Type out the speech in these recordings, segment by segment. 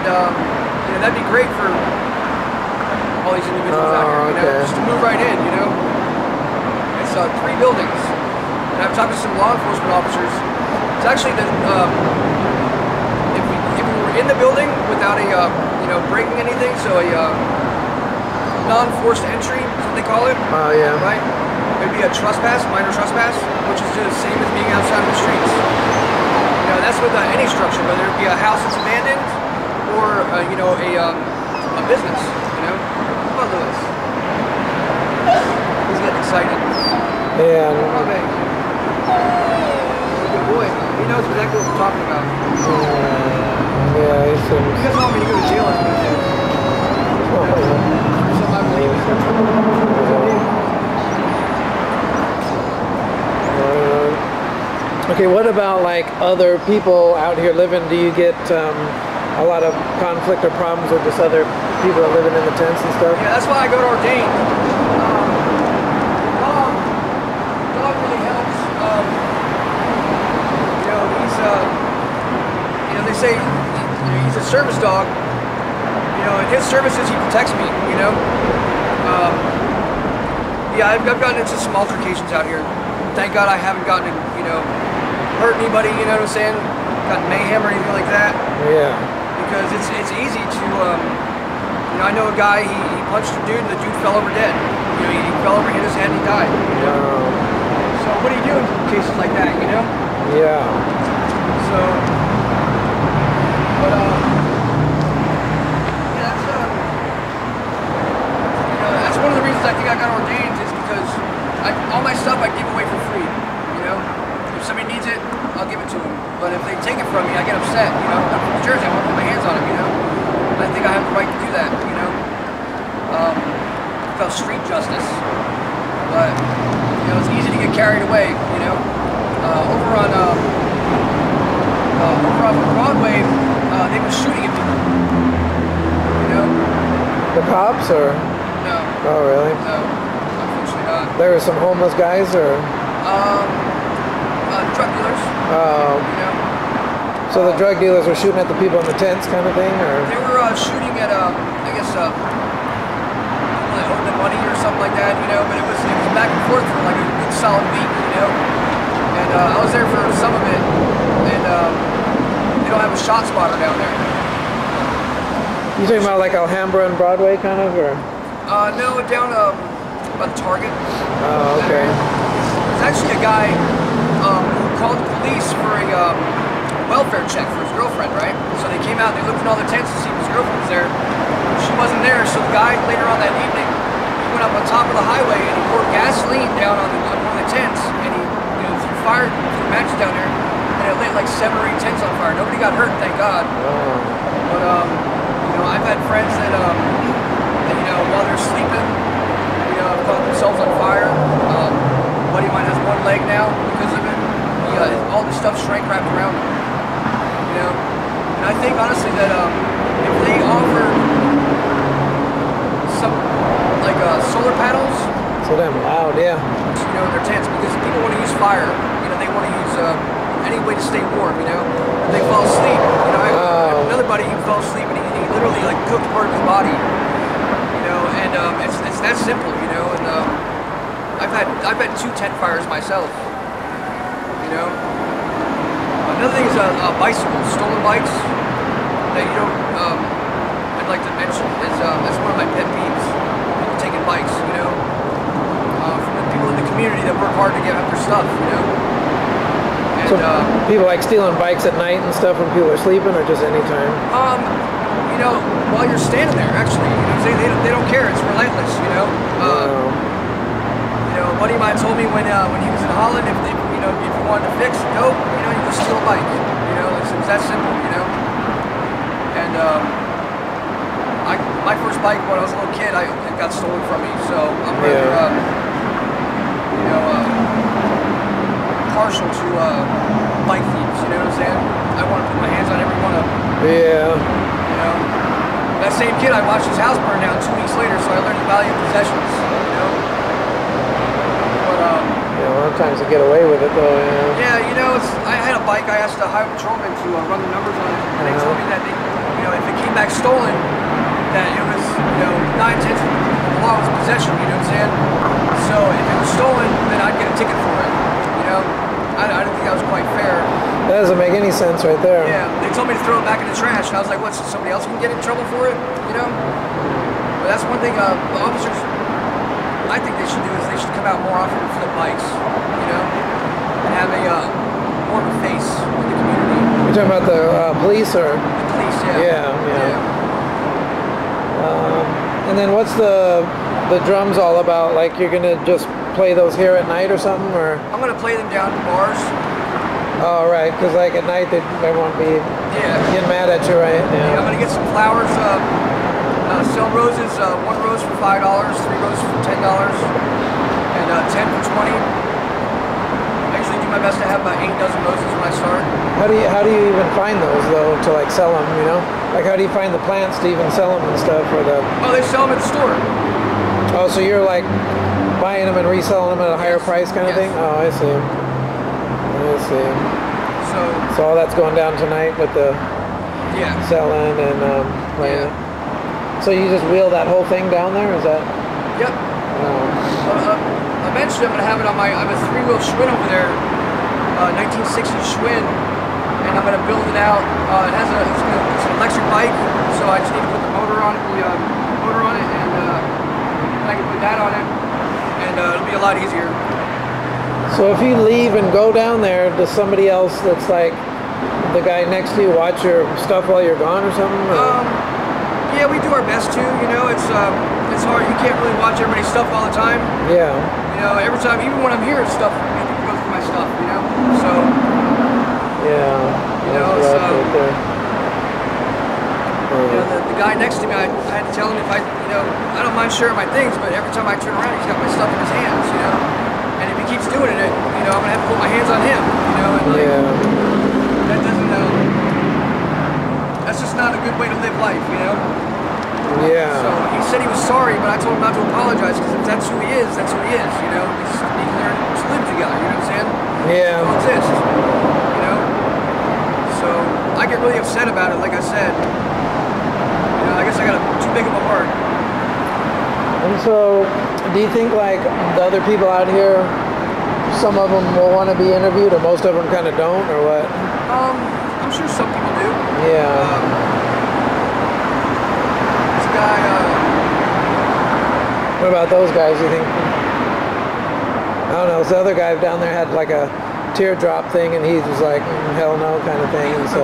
and you know, that'd be great for all these individuals out here, you know, just to move right in, you know. It's 3 buildings, and I've talked to some law enforcement officers. It's actually the if we were in the building without a you know, breaking anything, so a non-forced entry is what they call it. Oh yeah. Right. It'd be a trespass, minor trespass, which is the same as being outside of the streets. You know, that's with any structure, whether it be a house that's abandoned or you know, a business. You know. Oh, Lewis. He's getting excited. Yeah. Oh, baby. Good boy. He knows exactly what we're talking about. Yeah, he seems. He doesn't want me to go to jail or anything. Something I believe in. Okay, what about like other people out here living? Do you get a lot of conflict or problems with just other people that living in the tents and stuff? Yeah, that's why I go to ordain. Dog really helps. You know, he's you know, they say he's a service dog. You know, in his services he protects me. You know. Yeah, I've gotten into some altercations out here. Thank God I haven't gotten in, you know, hurt anybody, you know what I'm saying? Got mayhem or anything like that. Yeah. Because it's easy to, you know, I know a guy, he punched a dude and the dude fell over dead. You know, he fell over, hit his head, and he died. You know? So what do you do in cases like that, you know? Yeah. So, but, yeah, that's, you know, that's one of the reasons I think I got ordained is because all my stuff I give away for free, you know? If somebody needs it, I'll give it to them. But if they take it from me, I get upset, you know? I'm from New Jersey, I want to put my hands on them, you know? I think I have the right to do that, you know? About street justice. But, you know, it's easy to get carried away, you know? Over on Broadway, they've been shooting at people, you know? The cops, or? No. Oh, really? No, unfortunately not. There were some homeless guys, or? Drug dealers. Oh. You know? So the drug dealers were shooting at the people in the tents, kind of thing, or? They were shooting at, I guess, people that owed them money or something like that, you know. But it was back and forth for like a good solid week, you know. And I was there for some of it, and they don't have a shot spotter down there. You talking about like Alhambra and Broadway, kind of, or? No, down by the Target. Oh, okay. There's actually a guy who called the police for a welfare check for his girlfriend, right? So they came out, they looked in all the tents to see if his girlfriend was there. She wasn't there, so the guy later on that evening, he went up on top of the highway and he poured gasoline down on one of the tents, and he, you know, threw matches down there, and it lit like 7 or 8 tents on fire. Nobody got hurt, thank God. But you know, I've had friends that you know, while they're sleeping, you know, have caught themselves on fire. A buddy of mine has one leg now because of it. All this stuff shrink wrapped around him. You know, and I think honestly that if they offer some like solar panels, So damn loud, yeah. you know, in their tents, because people want to use fire. You know, they want to use any way to stay warm. You know, if they fall asleep. You know, I have another buddy who fell asleep and he literally like cooked part of his body. You know, and it's that simple. You know, and I've had 2 tent fires myself. You know. Another thing is bicycles, stolen bikes that you don't. I'd like to mention is that's one of my pet peeves. People taking bikes, you know, from the people in the community that work hard to get up their stuff, you know. And, So people like stealing bikes at night and stuff when people are sleeping, or just anytime? You know, while you're standing there, actually, you know, they don't care. It's relentless, you know. You know, a buddy of mine told me when he was in Holland, if you wanted to fix dope, you know, you just steal a bike. You know, it was that simple, you know. And my first bike when I was a little kid, it got stolen from me. So I'm rather, you know, partial to bike thieves. You know what I'm saying? I want to put my hands on every one of them. Yeah. You know, that same kid, I watched his house burn down 2 weeks later, so I learned the value of possessions. You know. Yeah, a lot of times they get away with it though, yeah. Yeah, you know, I had a bike, I asked the highway patrolman to run the numbers on it, and they told me that you know, if it came back back stolen, that it was, 9/10 of the law was possession, you know what I'm saying? So if it was stolen, then I'd get a ticket for it, I didn't think that was quite fair. That doesn't make any sense right there. Yeah, they told me to throw it back in the trash, and I was like, what, so somebody else can get in trouble for it, But that's one thing, the officers, I think they should do is they should come out more often and flip bikes, and have a, more of a face in the community. You're talking about the police or? The police, yeah. Yeah. And then what's the drums all about? Like you're gonna just play those here at night or something, or? I'm gonna play them down at bars. Oh, right, because like at night they won't be getting mad at you, right? Yeah. I'm gonna get some flowers. Sell roses. 1 rose for $5, 3 roses for $10, and 10 for $20. I usually do my best to have about 8 dozen roses when I start. How do you even find those though to like sell them? Like how do you find the plants to even sell them and stuff? Oh, they sell them at the store. Oh, so you're like buying them and reselling them at a higher price kind of thing? Oh, I see. So all that's going down tonight with the selling and playing it. So you just wheel that whole thing down there? Is that? Yep. Eventually I'm gonna have it on I have a 3-wheel Schwinn over there, 1960 Schwinn, and I'm gonna build it out. It's an electric bike, so I just need to put the motor on it, and I can put that on it, and it'll be a lot easier. So if you leave and go down there, does somebody else that's like the guy next to you watch your stuff while you're gone or something? Or? Yeah, we do our best to. It's hard. You can't really watch everybody's stuff all the time. Yeah. Every time, even when I'm here, people go through my stuff. So. Yeah. It's right there. The guy next to me, I had to tell him if I don't mind sharing my things, but every time I turn around, he's got my stuff in his hands. And if he keeps doing it, I'm gonna have to put my hands on him. That doesn't. That's just not a good way to live life, Yeah. So he said he was sorry, but I told him not to apologize because if that's who he is, that's who he is. We can learn to live together. You know what I'm saying? Yeah. Coexist. So I get really upset about it. Like I said, I guess I got too big of a heart. And so, do you think like the other people out here, some of them will want to be interviewed, or most of them kind of don't, or what? I'm sure some people do. Yeah. This guy. What about those guys? You think? I don't know. This other guy down there had like a teardrop thing, and he was like, hell no, kind of thing. And so.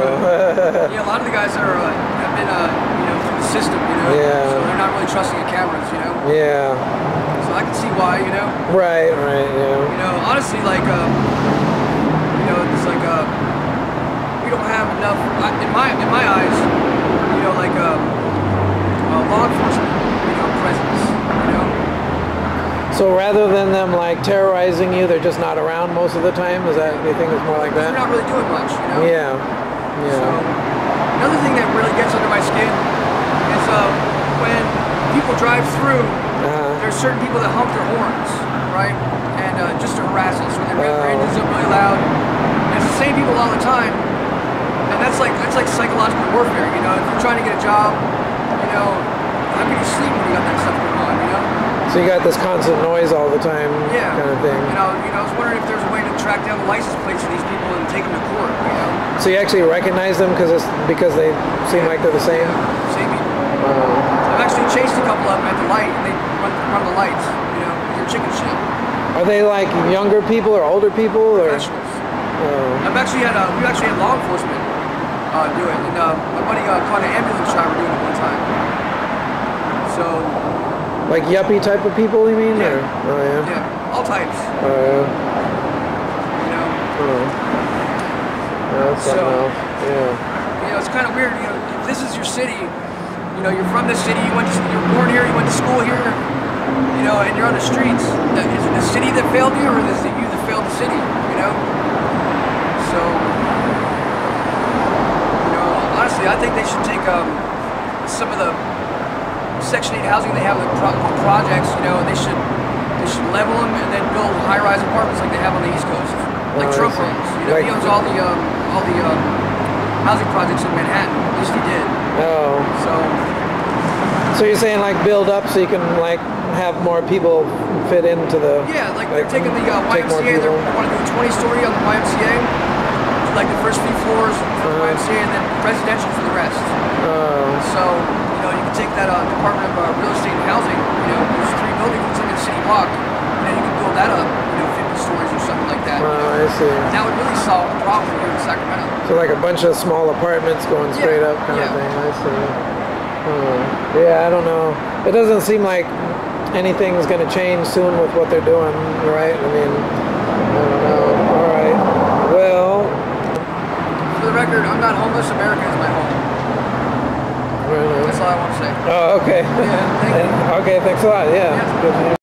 Yeah, a lot of the guys have been, through the system, Yeah. So they're not really trusting the cameras, Yeah. So I can see why, Right. Yeah. Honestly, like, it's like, we don't have enough, in my eyes, law enforcement, presence, So rather than them like terrorizing you, they're just not around most of the time? Is that, do you think it's more like that? They're not really doing much, Yeah. So, another thing that really gets under my skin is when people drive through, there's certain people that honk their horns, right? And just to harass us, when their engines are really loud. And it's the same people all the time. And that's like psychological warfare, If you're trying to get a job, how can you sleep when you got that stuff going on, So you got this constant noise all the time, kind of thing. I was wondering if there's a way to track down the license plates of these people and take them to court, So you actually recognize them because they seem like they're the same? Yeah, same people. I've actually chased a couple of them at the light, and they run the lights, they're chicken shit. Are they like younger people or older people? Or? Professionals. We actually had law enforcement do it, and my buddy caught an ambulance driver doing it one time. So. Like yuppie type of people, you mean? Yeah. Or? Oh, yeah. Yeah, all types. That's So. Yeah. It's kind of weird. If this is your city, you're from this city. You're born here. You went to school here. And you're on the streets. Is it the city that failed you, or is it you that failed the city? So. Honestly, I think they should take some of the Section 8 housing they have in the projects, they should level them and then build high-rise apartments like they have on the East Coast, like Trump owns. He owns all the housing projects in Manhattan. At least he did. Oh. So So you're saying like build up so you can like have more people fit into the... Yeah, like they're taking the YMCA, they want to do a 20-story on the YMCA, like the first few floors for the YMCA, and then residential for the rest. So, you know, you can take that Department of Real Estate and Housing, you know, there's 3 buildings, it's like a city block, you know, you can build that up, you know, 50 stories or something like that. I see. That would really solve the problem here in Sacramento. So like a bunch of small apartments going straight up kind of thing, I see. Yeah, I don't know. It doesn't seem like anything's going to change soon with what they're doing, right? I mean, I don't know. All right. Well... For the record, I'm not homeless. America is my home. That's all I want to say. Oh, okay. Yeah, thank you. Okay, thanks a lot. Yeah. Yeah.